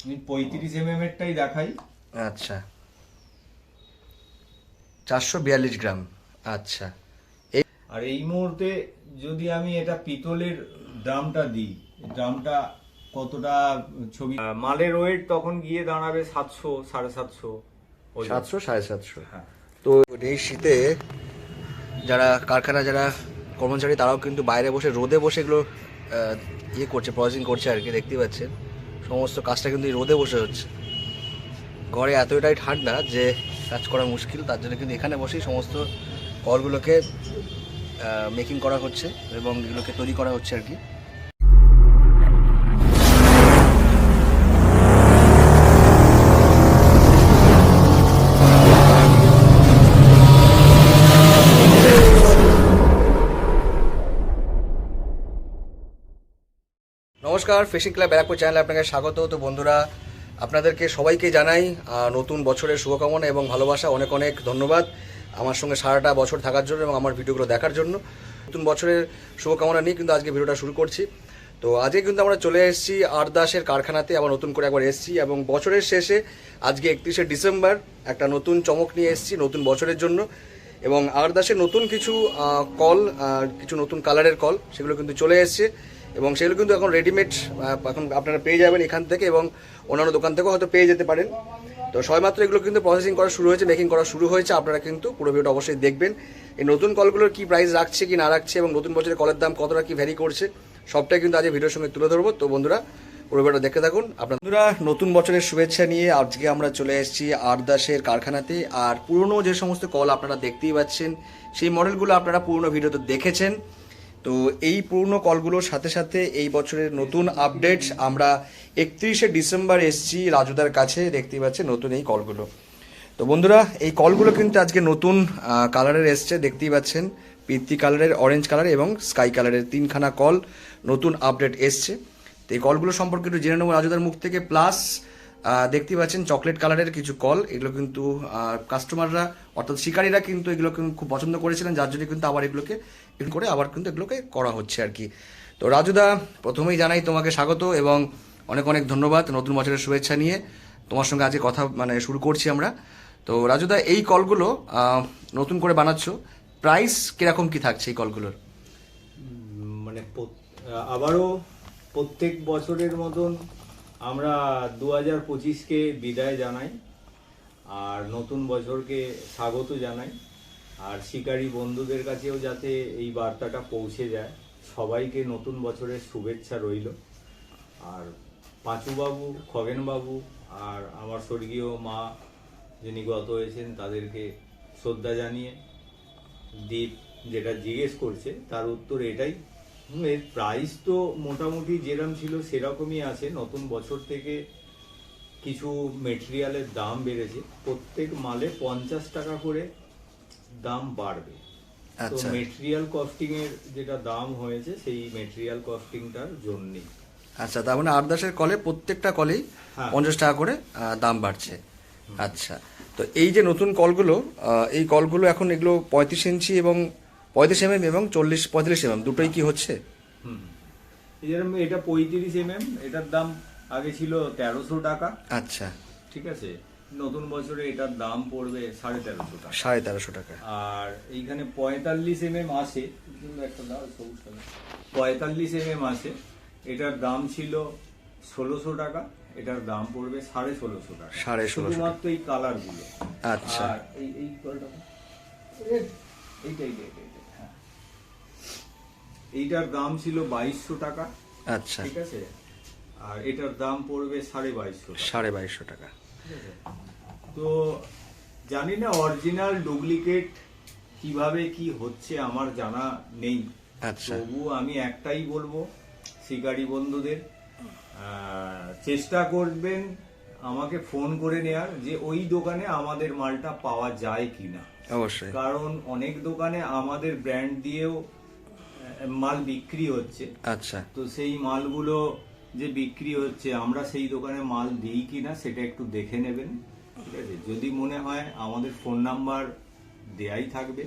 আমি 35 এরটাই দেখাই। আচ্ছা, 442 গ্রাম। আচ্ছা, আর এই মুহূর্তে যদি আমি এটা পিতলের দামটা দিই, দামটা কতটা ছবি, মালের ওয়েট তখন গিয়ে দাঁড়াবে 700 750। 700 750। হ্যাঁ। তো এই শীতে যারা কারখানা যারা কর্মচারী তারাও কিন্তু বাইরে বসে রোদে বসে এগুলো ইয়ে করছে, প্রসেসিং করছে আর কি। দেখতে পাচ্ছেন সমস্ত কাজটা কিন্তু এই রোদে বসে হচ্ছে। ঘরে এতটাই ঠান্ডা যে কাজ করা মুশকিল, তার জন্য কিন্তু এখানে বসেই সমস্ত কলগুলোকে মেকিং করা হচ্ছে এবং এগুলোকে তৈরি করা হচ্ছে আর কি। নমস্কার, ফিশিং ক্লাব ব্যারাকপুর চ্যানেলে আপনাকে স্বাগত। তো বন্ধুরা, আপনাদেরকে সবাইকে জানাই নতুন বছরের শুভকামনা এবং ভালোবাসা। অনেক অনেক ধন্যবাদ আমার সঙ্গে সারাটা বছর থাকার জন্য এবং আমার ভিডিওগুলো দেখার জন্য। নতুন বছরের শুভকামনা নিয়ে কিন্তু আজকে ভিডিওটা শুরু করছি। তো আজকে কিন্তু আমরা চলে এসেছি আরদাসের কারখানাতে, আবার নতুন করে একবার এসেছি এবং বছরের শেষে আজকে 31শে ডিসেম্বর একটা নতুন চমক নিয়ে এসেছি নতুন বছরের জন্য। এবং আরদাসের নতুন কিছু কল, কিছু নতুন কালারের কল, সেগুলো কিন্তু চলে এসেছে এবং সেগুলো কিন্তু এখন রেডিমেড এখন আপনারা পেয়ে যাবেন এখান থেকে এবং অন্যান্য দোকান থেকেও হয়তো পেয়ে যেতে পারেন। তো সবেমাত্র এগুলো কিন্তু প্রসেসিং করা শুরু হয়েছে, মেকিং করা শুরু হয়েছে। আপনারা কিন্তু পুরো ভিডিওটা অবশ্যই দেখবেন। এই নতুন কলগুলোর কি প্রাইস রাখছে কি না রাখছে এবং নতুন বছরের কলের দাম কতটা কি ভ্যারি করছে, সবটাই কিন্তু আজ ভিডিওর সঙ্গে তুলে ধরবো। তো বন্ধুরা, পুরো ভিডিওটা দেখতে থাকুন। আপনারা নতুন বছরের শুভেচ্ছা নিয়ে আজকে আমরা চলে এসেছি আরদাসের কারখানাতে। আর পুরনো যে সমস্ত কল আপনারা দেখতেই পাচ্ছেন, সেই মডেলগুলো আপনারা পুরনো ভিডিওতে দেখেছেন। তো এই পুরনো কলগুলোর সাথে সাথে এই বছরের নতুন আপডেট আমরা 31শে ডিসেম্বর এসছি রাজুদার কাছে। দেখতেই পাচ্ছেন নতুন এই কলগুলো। তো বন্ধুরা, এই কলগুলো কিন্তু আজকে নতুন কালারের এসছে, দেখতেই পাচ্ছেন পিত্তি কালারের, অরেঞ্জ কালার এবং স্কাই কালারের তিনখানা কল নতুন আপডেট এসছে। তো এই কলগুলো সম্পর্কে একটু জেনে নেবো রাজুদার মুখ থেকে। প্লাস দেখতেই পাচ্ছেন চকলেট কালারের কিছু কল, এগুলো কিন্তু কাস্টমাররা অর্থাৎ শিকারীরা কিন্তু এগুলো খুব পছন্দ করেছিলেন, যার জন্য কিন্তু আবার এগুলোকে করে আবার কিন্তু এগুলোকে করা হচ্ছে আর কি। তো রাজুদা, প্রথমেই জানাই তোমাকে স্বাগত এবং অনেক অনেক ধন্যবাদ নতুন বছরের শুভেচ্ছা নিয়ে। তোমার সঙ্গে আজকে কথা শুরু করছি আমরা। তো রাজুদা, এই কলগুলো নতুন করে বানাচ্ছ, প্রাইস কিরকম কি থাকছে এই কলগুলোর? মানে আবারও প্রত্যেক বছরের মতন আমরা 2025কে বিদায় জানাই আর নতুন বছরকে স্বাগত জানাই। আর শিকারী বন্ধুদের কাছেও যাতে এই বার্তাটা পৌঁছে যায়, সবাইকে নতুন বছরের শুভেচ্ছা রইল। আর পাঁচুবাবু, খগেনবাবু আর আমার স্বর্গীয় মা যিনি গত হয়েছেন তাদেরকে শ্রদ্ধা জানিয়ে দীপ যেটা জিজ্ঞেস করছে তার উত্তর এটাই। এর প্রাইস তো মোটামুটি যেরকম ছিল সেরকমই আছে। নতুন বছর থেকে কিছু মেটেরিয়ালের দাম বেড়েছে, প্রত্যেক মালে 50 টাকা করে দাম বাড়বে। তো মেটেরিয়াল কস্টিং এর যেটা দাম হয়েছে সেই মেটেরিয়াল কস্টিংটার জন্যই। আচ্ছা, তার মানে আরদাসের কলে প্রত্যেকটা কলেই 50 টাকা করে দাম বাড়ছে। আচ্ছা, তো এই যে নতুন কলগুলো, এই কলগুলো এখন এগুলো 35 ইঞ্চি এবং 35 mm এবং 45 mm দুটোই কি হচ্ছে? যেরকম এটা 35 mm, এটার দাম আগে ছিল 1300 টাকা। আচ্ছা, ঠিক আছে, নতুন বছরে এটার দাম পড়বে 1350 টাকা। 1350 টাকা। আর এইখানে 45 mm আছে, একটা দাও, 45 mm আছে, এটার দাম ছিল 1600 টাকা, এটার দাম পড়বে 1650 টাকা। 1650 শুধুমাত্র এই কালার গুলো। আচ্ছা, আর এই কলটা হ্যাঁ, এইটার দাম ছিল 2200 টাকা। আচ্ছা, ঠিক আছে, আর এটার দাম পড়বে 2250 টাকা। তো জানি না অরিজিনাল ডুপ্লিকেট কিভাবে কি হচ্ছে আমার জানা নেই। আচ্ছা, তবু আমি একটাই বলবো শিকারী বন্ধুদের, চেষ্টা করবেন আমাকে ফোন করে নেয়ার যে ওই দোকানে আমাদের মালটা পাওয়া যায় কিনা। অবশ্যই, কারণ অনেক দোকানে আমাদের ব্র্যান্ড দিয়েও মাল বিক্রি হচ্ছে। আচ্ছা, তো সেই মালগুলো যে বিক্রি হচ্ছে আমরা সেই দোকানে মাল দিই কিনা সেটা একটু দেখে নেবেন। ঠিক আছে, যদি মনে হয় আমাদের ফোন নাম্বার দেয়াই থাকবে,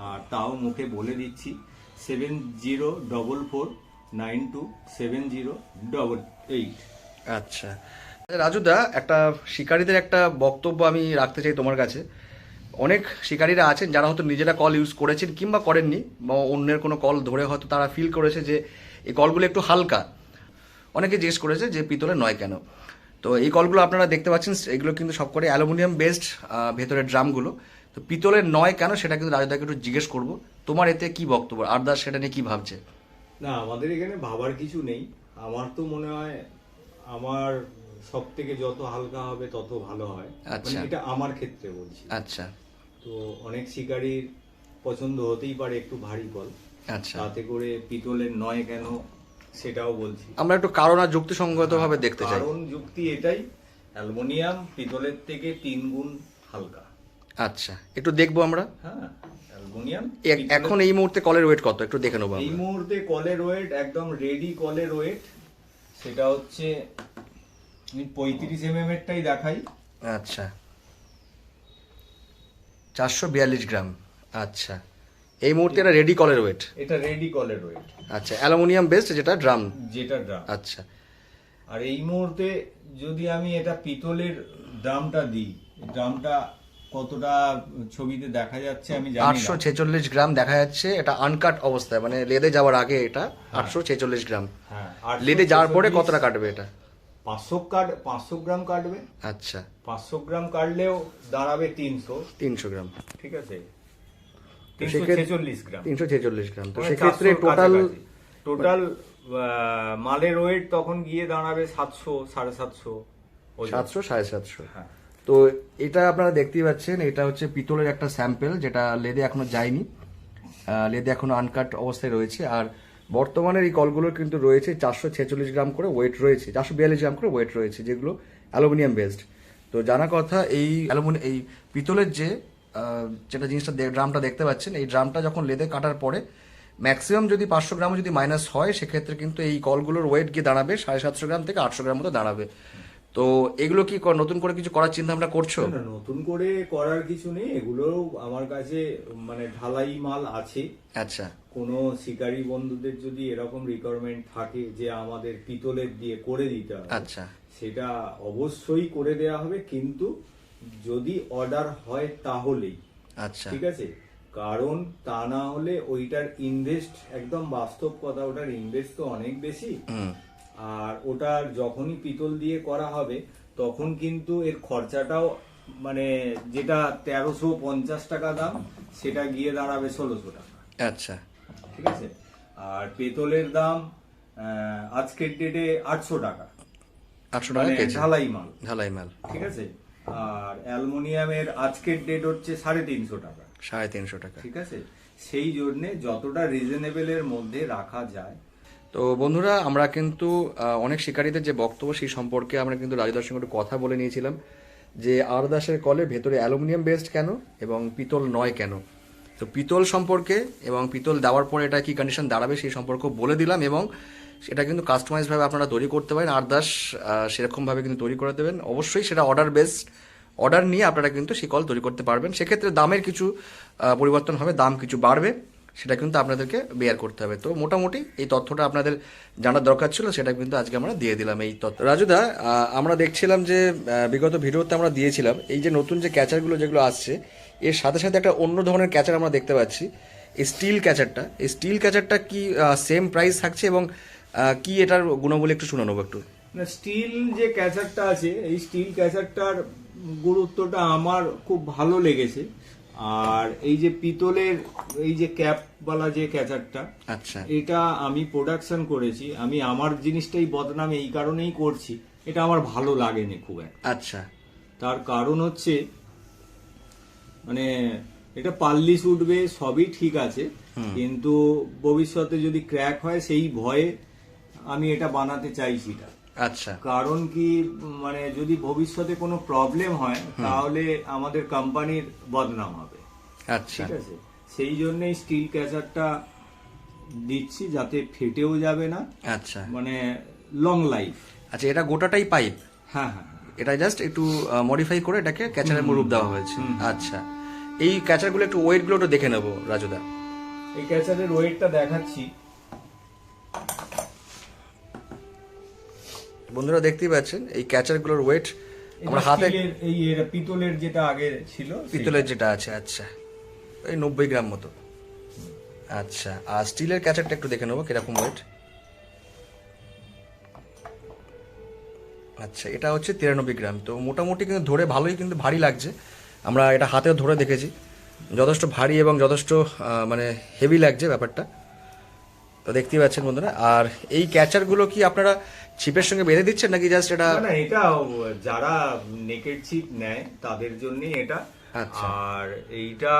আর তাও মুখে বলে দিচ্ছি 7044927088। আচ্ছা। রাজুদা, একটা শিকারীদের একটা বক্তব্য আমি রাখতে চাই তোমার কাছে। অনেক শিকারীরা আছেন যারা হয়তো নিজেরা কল ইউজ করেছেন কিংবা করেননি, বা অন্যের কোনো কল ধরে হয়তো তারা ফিল করেছে যে এই কলগুলো একটু হালকা। অনেকে জিজ্ঞেস করেছে যে পিতলের নয় কেন। তো এই কলগুলো আপনারা দেখতে পাচ্ছেন, এগুলো কিন্তু সবকটাই অ্যালুমিনিয়াম বেসড, ভেতরের ড্রামগুলো। তো পিতলের নয় কেন সেটা কিন্তু রাজুদাকে একটু জিজ্ঞেস করবো। তোমার এতে কি বক্তব্য, আরদাস সেটা নিয়ে কি ভাবছে? না, আমাদের এখানে ভাবার কিছু নেই। আমার তো মনে হয় আমার সব থেকে যত হালকা হবে তত ভালো হয়। আচ্ছা। এটা আমার ক্ষেত্রে বলছি। আচ্ছা তো অনেক শিকারীর পছন্দ হতেই পারে একটু ভারী কল, আচ্ছা, তাতে করে পিতলের নয় কেন সেটাও বলছি। আমরা একটু কারণ আর যুক্তিসঙ্গতভাবে দেখতে চাই। কারণ যুক্তি এটাই, অ্যালুমিনিয়াম পিতলের থেকে 3 গুণ হালকা। আচ্ছা, একটু দেখবো আমরা। হ্যাঁ, অ্যালুমিনিয়াম এখন এই মুহূর্তে কলের ওয়েট কত একটু দেখে নেবো এই আমরা। মুহূর্তে কলের ওয়েট, একদম রেডি কলের ওয়েট, সেটা হচ্ছে আমি 35 mm এরটাই দেখাই। আচ্ছা, 442 গ্রাম। আচ্ছা, এই মুহূর্তে এটা রেডি কলের ওয়েট। এটা রেডি কলের ওয়েট। আচ্ছা, অ্যালুমিনিয়াম বেসড যেটা ড্রাম। যেটা ড্রাম। আচ্ছা, আর এই মুহূর্তে যদি আমি এটা পিতলের ড্রামটা দিই, ড্রামটা কতটা ছবিতে দেখা যাচ্ছে আমি জানি না। 846 গ্রাম দেখা যাচ্ছে। এটা আনকাট অবস্থায়, মানে লেদে যাওয়ার আগে এটা 846 গ্রাম। হ্যাঁ, লেদে যাওয়ার পরে কতটা কাটবে এটা? 500 গ্রাম কাটবে। আচ্ছা, 500 গ্রাম কাটলেও দাঁড়াবে 300 গ্রাম। ঠিক আছে, সেক্ষেত্রে 346 গ্রাম। 346 গ্রাম। তো মানে সেক্ষেত্রে 400 টোটাল মালের ওয়েট তখন গিয়ে দাঁড়াবে 700 750 700 750। হ্যাঁ। তো এটা আপনারা দেখতেই পাচ্ছেন, এটা হচ্ছে পিতলের একটা স্যাম্পল যেটা লেদে এখনো যায়নি, লেদে এখনো আনকাট অবস্থায় রয়েছে। আর বর্তমানের এই কলগুলোর কিন্তু রয়েছে 446 গ্রাম করে ওয়েট রয়েছে, 442 গ্রাম করে ওয়েট রয়েছে, যেগুলো অ্যালুমিনিয়াম বেসড। তো জানা কথা, এই এই পিতলের যে যেটা জিনিসটা ড্রামটা দেখতে পাচ্ছেন, এই ড্রামটা যখন লেদে কাটার পরে ম্যাক্সিমাম যদি 500 গ্রামও যদি মাইনাস হয়, সেক্ষেত্রে কিন্তু এই কলগুলোর ওয়েট গিয়ে দাঁড়াবে 750 গ্রাম থেকে 800 গ্রাম মতো দাঁড়াবে। তো এগুলো কি নতুন করে কিছু করার চিন্তা ভাবনা করছো? না, নতুন করে করার কিছু নেই, এগুলো আমার কাছে মানে ঢালাই মাল আছে। আচ্ছা, কোনো শিকারী বন্ধুদের যদি এরকম রিকোয়ারমেন্ট থাকে যে আমাদের পিতলের দিয়ে করে দিতে হবে, আচ্ছা, সেটা অবশ্যই করে দেয়া হবে, কিন্তু যদি অর্ডার হয় তাহলেই। আচ্ছা, ঠিক আছে, কারণ তা না হলে ওইটার ইনভেস্ট, একদম বাস্তব কথা, ওটার ইনভেস্ট তো অনেক বেশি। আর ওটার যখনই পিতল দিয়ে করা হবে তখন কিন্তু এর খরচাটাও, মানে যেটা 1350 টাকা দাম, সেটা গিয়ে দাঁড়াবে 1600 টাকা। আচ্ছা, ঠিক আছে, আর পেতলের দাম আজকের ডেটে 800 টাকা, 800 টাকা মানে কেজি ঢালাই মাল। ঢালাই মাল। ঠিক আছে, আর অ্যালুমিনিয়ামের আজকের ডেট হচ্ছে 350 টাকা। 350 টাকা। ঠিক আছে, সেই জন্যে যতটা রিজনেবলের মধ্যে রাখা যায়। তো বন্ধুরা, আমরা কিন্তু অনেক শিকারীদের যে বক্তব্য সেই সম্পর্কে আমরা কিন্তু রাজুদার সঙ্গে একটু কথা বলে নিয়েছিলাম, যে আরদাসের কলের ভেতরে অ্যালুমিনিয়াম বেসড কেন এবং পিতল নয় কেন। তো পিতল সম্পর্কে এবং পিতল দেওয়ার পরে এটা কি কন্ডিশন দাঁড়াবে সেই সম্পর্কে বলে দিলাম, এবং সেটা কিন্তু কাস্টমাইজভাবে আপনারা তৈরি করতে পারেন। আরদাস সেরকমভাবে কিন্তু তৈরি করে দেবেন। অবশ্যই সেটা অর্ডার বেসড, অর্ডার নিয়ে আপনারা কিন্তু সেই কল তৈরি করতে পারবেন। সেক্ষেত্রে দামের কিছু পরিবর্তন হবে, দাম কিছু বাড়বে, সেটা কিন্তু আপনাদেরকে বেয়ার করতে হবে। তো মোটামুটি এই তথ্যটা আপনাদের জানার দরকার ছিল, সেটা কিন্তু আজকে আমরা দিয়ে দিলাম এই তথ্য। রাজুদা, আমরা দেখছিলাম যে বিগত ভিডিওতে আমরা দিয়েছিলাম এই যে নতুন যে ক্যাচারগুলো যেগুলো আসছে, এর সাথে সাথে একটা অন্য ধরনের ক্যাচার আমরা দেখতে পাচ্ছি, এই স্টিল ক্যাচারটা। এই স্টিল ক্যাচারটা কি সেম প্রাইস থাকছে, এবং কি এটার গুণাবলী একটু শুনে নেবো একটু। না, স্টিল যে ক্যাচারটা আছে, এই স্টিল ক্যাচারটার গুরুত্বটা আমার খুব ভালো লেগেছে। আর এই যে পিতলের এই যে ক্যাপওয়ালা যে ক্যাচারটা, আচ্ছা, এটা আমি প্রোডাকশন করেছি, আমি আমার জিনিসটাই বদনাম এই কারণেই করছি, এটা আমার ভালো লাগেনি খুব একটা। আচ্ছা, তার কারণ হচ্ছে, মানে এটা পাল্লিশ উঠবে সবই ঠিক আছে, কিন্তু ভবিষ্যতে যদি ক্র্যাক হয় সেই ভয়ে আমি এটা বানাতে চাইছি না। আচ্ছা, কারণ কি, মানে যদি ভবিষ্যতে কোনো প্রবলেম হয় তাহলে আমাদের কোম্পানির বদনাম হবে। আচ্ছা, ঠিক আছে, সেই জন্যই স্টিল ক্যাচারটা দিচ্ছি, যাতে ফেটেও যাবে না, আচ্ছা, মানে লং লাইফ। আচ্ছা, এটা গোটাটাই পাইপ? হ্যাঁ হ্যাঁ, এটা জাস্ট একটু মডিফাই করে এটাকে ক্যাচারের রূপ দেওয়া হয়েছে। আচ্ছা, এই ক্যাচারগুলো একটু ওয়েটগুলো একটু দেখে নেবো রাজুদা। এই ক্যাচারের ওয়েটটা দেখাচ্ছি। বন্ধুরা দেখতেই পাচ্ছেন এই ক্যাচারগুলোর ওয়েট আমরা এটা হাতে স্টিলের, এই এর পিতলের যেটা আগে ছিল পিতলের যেটা আছে, আচ্ছা এই 90 গ্রাম মতো। আচ্ছা, আর স্টিলের ক্যাচারটা একটু দেখে নেবো কিরকম ওয়েট। আচ্ছা, এটা হচ্ছে 93 গ্রাম। তো মোটামুটি কিন্তু ধরে ভালোই কিন্তু ভারী লাগছে, আমরা এটা হাতেও ধরে দেখেছি, যথেষ্ট ভারী এবং যথেষ্ট মানে হেভি লাগছে ব্যাপারটা। তো দেখতেই পাচ্ছেন বন্ধুরা। আর এই ক্যাচারগুলো কি আপনারা ছিপের সঙ্গে বেঁধে দিচ্ছেন নাকি জাস্ট এটা? না, এটা যারা নেকেড ছিপ নেয় তাদের জন্যই এটা। আচ্ছা। আর এইটা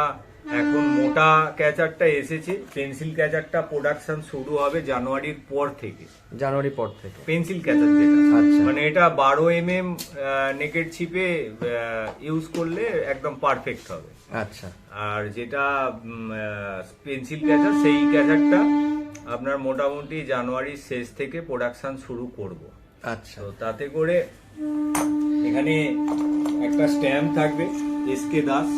এখন মোটা ক্যাচারটা এসেছে, পেন্সিল ক্যাচারটা প্রোডাকশন শুরু হবে জানুয়ারির পর থেকে। জানুয়ারির পর থেকে পেন্সিল ক্যাচার যেটা, আচ্ছা। মানে এটা 12 mm নেকেড ছিপে ইউজ করলে একদম পারফেক্ট হবে। আচ্ছা আর যেটা পেন্সিল ক্যাচার, সেই ক্যাচারটা আপনার মোটামুটি জানুয়ারির শেষ থেকে প্রোডাকশন শুরু করব। আচ্ছা তো তাতে করে এখানে একটা স্ট্যাম্প থাকবে এসকে দাস,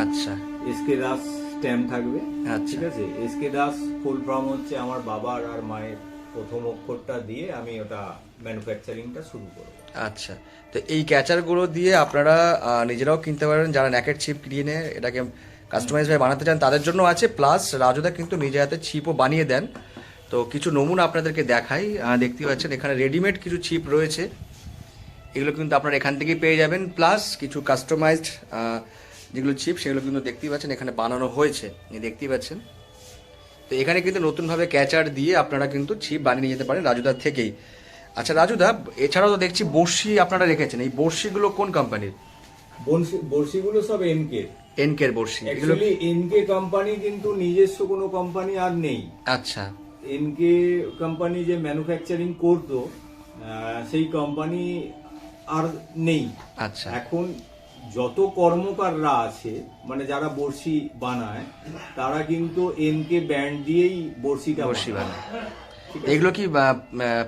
আচ্ছা এসকে দাস স্ট্যাম্প থাকবে। আচ্ছা। ঠিক আছে, এসকে দাস ফুল ফর্ম হচ্ছে আমার বাবার আর মায়ের প্রথম অক্ষরটা দিয়ে আমি ওটা ম্যানুফ্যাকচারিংটা শুরু করব। আচ্ছা, তো এই ক্যাচারগুলো দিয়ে আপনারা নিজেরাও কিনতে পারেন, যারা ন্যাকেট ছিপ কিনে এটাকে কাস্টমাইজ ভাবে বানাতে চান তাদের জন্য আছে। প্লাস রাজুদা কিন্তু নিজে হাতে ছিপও বানিয়ে দেন। তো কিছু নমুনা আপনাদেরকে দেখাই, দেখতে পাচ্ছেন এখানে রেডিমেড কিছু ছিপ রয়েছে, এগুলো কিন্তু আপনারা এখান থেকেই পেয়ে যাবেন। প্লাস কিছু কাস্টমাইজড যেগুলো ছিপ সেগুলো কিন্তু দেখতেই পাচ্ছেন এখানে বানানো হয়েছে, দেখতেই পাচ্ছেন। তো এখানে কিন্তু নতুনভাবে ক্যাচার দিয়ে আপনারা কিন্তু ছিপ বানিয়ে নিয়ে যেতে পারেন রাজুদার থেকেই। আচ্ছা রাজুদা, এছাড়াও তো দেখছি বড়শি আপনারা রেখেছেন, এই বড়শিগুলো কোন কোম্পানির? বড়শিগুলো সব এনকে, এনকের বড়শি এগুলো? অ্যাকচুয়ালি এনকে কোম্পানি কিন্তু নিজস্ব কোনো কোম্পানি আর নেই। আচ্ছা এনকে কোম্পানি যে ম্যানুফ্যাকচারিং করতো সেই কোম্পানি আর নেই। আচ্ছা এখন যত কর্মকাররা আছে, মানে যারা বড়শি বানায়, তারা কিন্তু এনকে ব্র্যান্ড দিয়েই বড়শিটা বড়শি বানায়। বানায়। ঠিক আছে? এগুলো কি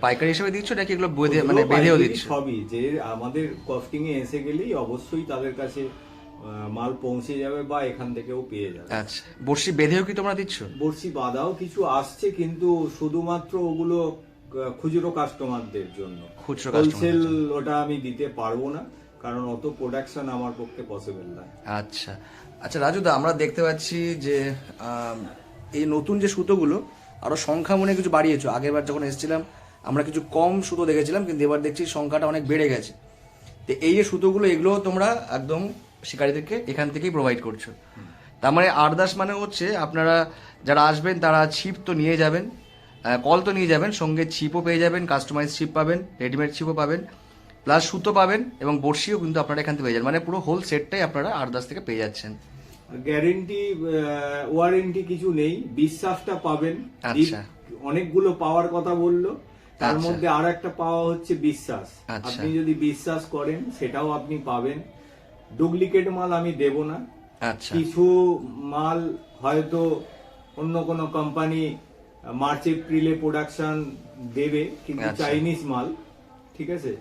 পাইকারি হিসেবে দিচ্ছ নাকি এগুলো মানে ওগুলো বেঁধেও পাইকারি দিচ্ছ? সবই, যে আমাদের কস্টিং এ এসে গেলেই অবশ্যই তাদের কাছে মাল পৌঁছে যাবে বা এখান থেকেও পেয়ে যাবে। আচ্ছা, বড়শি বেঁধেও কি তোমরা দিচ্ছ? বড়শি বাঁধাও কিছু আসছে, কিন্তু শুধুমাত্র ওগুলো খুচরো কাস্টমারদের জন্য। খুচরো হোলসেল কাস্টমার। ওটা আমি দিতে পারবো না, কারণ অত প্রোডাকশন আমার পক্ষে পসিবল না। আচ্ছা আচ্ছা রাজুদা, আমরা দেখতে পাচ্ছি যে এই নতুন যে সুতোগুলো আরো সংখ্যা মনে কিছু বাড়িয়েছো। আগেরবার যখন এসেছিলাম আমরা কিছু কম সুতো দেখেছিলাম, কিন্তু এবার দেখছি সংখ্যাটা অনেক বেড়ে গেছে। তো এই যে সুতোগুলো এগুলো তোমরা একদম শিকারীদেরকে এখান থেকেই প্রোভাইড করছো। তার মানে আরদাস মানে হচ্ছে আপনারা যারা আসবেন তারা ছিপ তো নিয়ে যাবেন, কল তো নিয়ে যাবেন, সঙ্গে ছিপও পেয়ে যাবেন, কাস্টমাইজ ছিপ পাবেন, রেডিমেড ছিপও পাবেন, প্লাস সুতো পাবেন এবং বড়শিও কিন্তু আপনারা এখান থেকে পেয়ে যাবেন। মানে পুরো হোল সেটটাই আপনারা আরদাস থেকে পেয়ে যাচ্ছেন। গ্যারেন্টি ওয়ারেন্টি কিছু নেই, বিশ্বাসটা পাবেন। আচ্ছা। অনেকগুলো পাওয়ার কথা বললো, তার আচ্ছা। মধ্যে আর একটা পাওয়া হচ্ছে বিশ্বাস। আচ্ছা। আপনি যদি বিশ্বাস করেন সেটাও আপনি পাবেন। ডুপ্লিকেট মাল আমি দেব না। আচ্ছা কিছু মাল হয়তো অন্য কোনো কোম্পানি মার্চ এপ্রিলে প্রোডাকশন দেবে, কিন্তু আচ্ছা। চাইনিজ মাল, ঠিক আছে,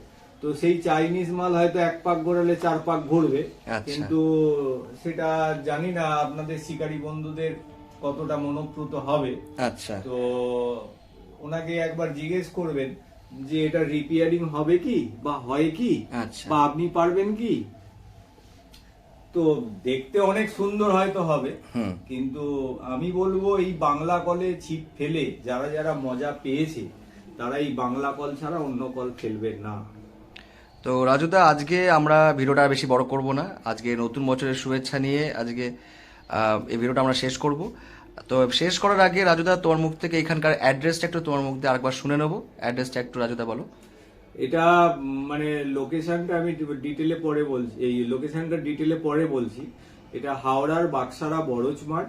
তো সেই চাইনিজ মাল হয়তো 1 পাক ঘোরালে 4 পাক ঘুরবে। আচ্ছা। কিন্তু সেটা জানি না আপনাদের শিকারী বন্ধুদের কতটা মনোপ্রুত হবে। আচ্ছা তো ওনাকে একবার জিজ্ঞেস করবেন যে এটা রিপেয়ারিং হবে কি বা হয় কি, আচ্ছা। বা আপনি পারবেন কি। তো দেখতে অনেক সুন্দর হয়তো হবে, হুম। কিন্তু আমি বলবো এই বাংলা কলে ছিপ ফেলে যারা যারা মজা পেয়েছে তারা এই বাংলা কল ছাড়া অন্য কল ফেলবে না। তো রাজুদা, আজকে আমরা ভিডিওটা আর বেশি বড় করব না, আজকে নতুন বছরের শুভেচ্ছা নিয়ে আজকে এই ভিডিওটা আমরা শেষ করব। তো শেষ করার আগে রাজুদা তোমার মুখ থেকে এখানকার অ্যাড্রেসটা একটু তোমার মুখ দিয়ে আরেকবার শুনে নেবো। অ্যাড্রেসটা একটু রাজুদা বলো। এটা মানে লোকেশনটা আমি ডিটেলে পরে বলছি, এই লোকেশনটা ডিটেলে পরে বলছি। এটা হাওড়ার বাক্সারা বড়জমাঠ,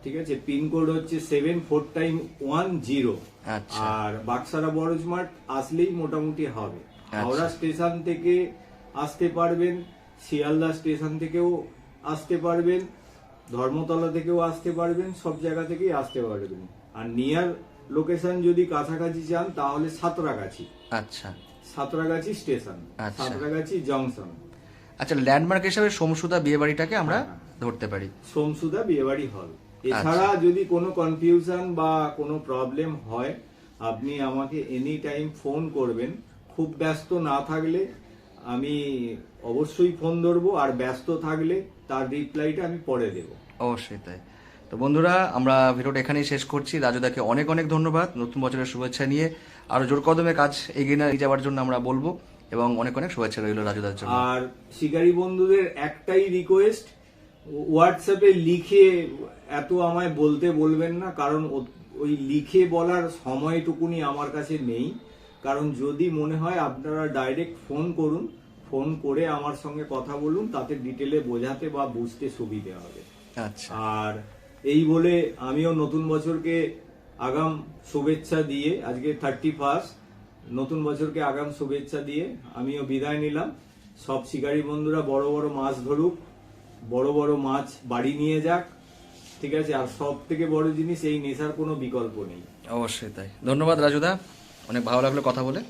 ঠিক আছে, পিনকোড হচ্ছে 7410। আচ্ছা। আর বাক্সারা বড়জমাঠ আসলেই মোটামুটি হবে। হাওড়া স্টেশন থেকে আসতে পারবেন, শিয়ালদা স্টেশন থেকেও আসতে পারবেন, ধর্মতলা থেকেও আসতে পারবেন, সব জায়গা থেকেই আসতে পারবেন। আর নিয়ার লোকেশন যদি কাছাকাছি চান তাহলে সাঁতরাগাছি। আচ্ছা। সাঁতরাগাছি স্টেশন, আচ্ছা। সাঁতরাগাছি জংশন। আচ্ছা, ল্যান্ডমার্ক হিসাবে সোমসুদা বিয়ে বাড়িটাকে আমরা ধরতে পারি। সোমসুদা বিয়েবাড়ি হল। এছাড়া যদি কোনো কনফিউশন বা কোনো প্রবলেম হয়, আপনি আমাকে এনি টাইম ফোন করবেন, খুব ব্যস্ত না থাকলে আমি অবশ্যই ফোন ধরবো, আর ব্যস্ত থাকলে তার রিপ্লাইটা আমি পরে দেবো। অবশ্যই তাই। তো বন্ধুরা, আমরা ভিডিওটা এখানেই শেষ করছি। রাজুদাকে অনেক অনেক ধন্যবাদ নতুন বছরের শুভেচ্ছা নিয়ে আরো জোর কদমে কাজ এগিয়ে নিয়ে যাওয়ার জন্য আমরা বলবো, এবং অনেক অনেক শুভেচ্ছা রইল রাজুদার জন্য। আর শিকারী বন্ধুদের একটাই রিকোয়েস্ট, হোয়াটসঅ্যাপে লিখে এত আমায় বলতে বলবেন না, কারণ ওই লিখে বলার সময়টুকুনি আমার কাছে নেই। কারণ যদি মনে হয় আপনারা ডাইরেক্ট ফোন করুন, ফোন করে আমার সঙ্গে কথা বলুন, তাতে ডিটেলে বোঝাতে বা বুঝতে সুবিধে হবে। আচ্ছা, আর এই বলে আমিও নতুন বছরকে আগাম শুভেচ্ছা দিয়ে, আজকে 31, নতুন বছরকে আগাম শুভেচ্ছা দিয়ে আমিও বিদায় নিলাম। সব শিকারী বন্ধুরা বড় বড় মাছ ধরুক, বড় বড় মাছ বাড়ি নিয়ে যাক, ঠিক আছে? আর সব থেকে বড় জিনিস, এই নেশার কোনো বিকল্প নেই। অবশ্যই তাই। ধন্যবাদ রাজুদা, অনেক ভালো লাগলো কথা বলে।